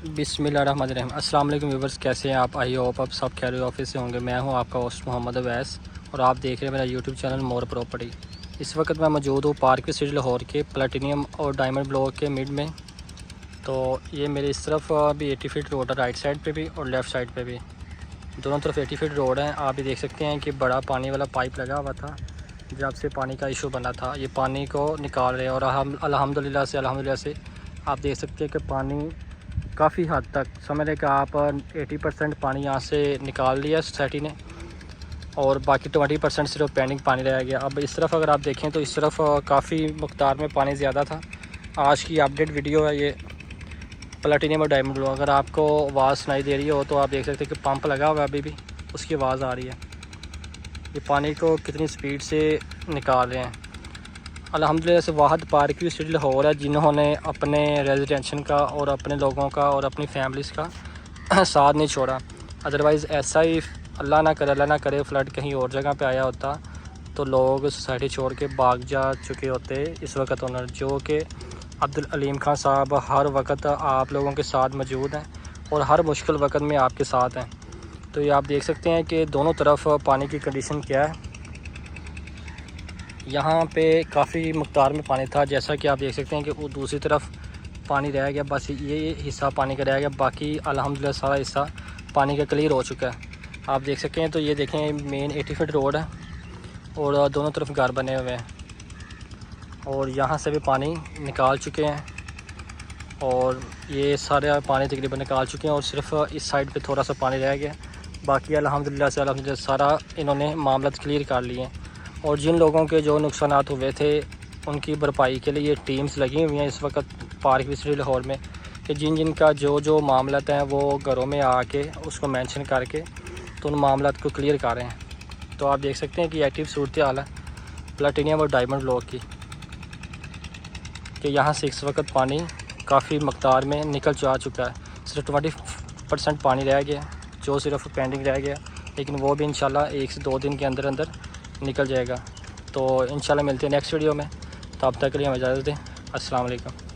बिस्मिल्लाहिर्रहमानिर्रहीम। अस्सलाम वालेकुम व्यूअर्स, कैसे हैं आप? आई होप आप सब खैर ऑफिस से होंगे। मैं हूं आपका होस्ट मोहम्मद अवैस और आप देख रहे हैं मेरा यूट्यूब चैनल मोर प्रॉपर्टी। इस वक्त मैं मौजूद हूं पार्क स्ट्रीट लाहौर के प्लेटिनियम और डायमंड ब्लॉक के मिड में। तो ये मेरे इस तरफ भी 80 फीट रोड है, राइट साइड पे भी और लेफ़्ट साइड पे भी, दोनों तरफ 80 फीट रोड है। आप ये देख सकते हैं कि बड़ा पानी वाला पाइप लगा हुआ था, जब से पानी का इशू बना था ये पानी को निकाल रहे हैं। और हम अल्हम्दुलिल्लाह से आप देख सकते हैं कि पानी काफ़ी हद तक समझ लें कि आप 80% पानी यहाँ से निकाल लिया सोसाइटी ने, और बाकी 20% सिर्फ पेंडिंग पानी रह गया। अब इस तरफ अगर आप देखें तो इस तरफ काफ़ी मकदार में पानी ज़्यादा था। आज की अपडेट वीडियो है ये प्लेटिनियम और डायमंड ब्लॉक। अगर आपको आवाज़ सुनाई दे रही हो तो आप देख सकते हैं कि पंप लगा हुआ है, अभी भी उसकी आवाज़ आ रही है। ये पानी को कितनी स्पीड से निकाल रहे हैं। अल्हम्दुलिल्लाह से वाहद पार्क भी स्ट्रीट लाहौर है जिन्होंने अपने रेजिडेंशन का और अपने लोगों का और अपनी फैमिलीज़ का साथ नहीं छोड़ा। अदरवाइज़ ऐसा ही अल्लाह ना करे फ्लड कहीं और जगह पे आया होता तो लोग सोसाइटी छोड़ के भाग जा चुके होते। इस वक्त ओनर जो कि अब्दुल अलीम खान साहब हर वक्त आप लोगों के साथ मौजूद हैं और हर मुश्किल वक्त में आपके साथ हैं। तो ये आप देख सकते हैं कि दोनों तरफ पानी की कंडीशन क्या है। यहाँ पे काफ़ी मकदार में पानी था, जैसा कि आप देख सकते हैं कि वो दूसरी तरफ पानी रह गया, बस ये हिस्सा पानी का रह गया, बाकी अल्हम्दुलिल्लाह सारा हिस्सा पानी का क्लियर हो चुका है। आप देख सकते हैं। तो ये देखें मेन 80 फीट रोड है और दोनों तरफ घर बने हुए हैं और यहाँ से भी पानी निकाल चुके हैं और ये सारे पानी तकरीबन निकाल चुके हैं और सिर्फ इस साइड पे थोड़ा सा पानी रह गया। बाकी अल्हम्दुलिल्लाह सारा इन्होंने मामला क्लियर कर लिए हैं। और जिन लोगों के जो नुकसान हुए थे उनकी भरपाई के लिए टीम्स लगी हुई हैं इस वक्त पार्क स्ट्रीट लाहौर में, कि जिन का जो मामला हैं वो घरों में आके उसको मेंशन करके तो उन मामला को क्लियर कर रहे हैं। तो आप देख सकते हैं कि एक्टिव सूरत हाल है प्लेटिनियम और डायमंड ब्लॉक की, कि यहाँ से इस वक्त पानी काफ़ी मकदार में निकल जा चुका है। सिर्फ 20% पानी रह गया जो सिर्फ पेंडिंग रह गया, लेकिन वो भी इंशाल्लाह 1 से 2 दिन के अंदर अंदर निकल जाएगा। तो इंशाल्लाह मिलते हैं नेक्स्ट वीडियो में। तो अब तक के लिए हमें इजाज़त दें। अस्सलाम वालेकुम।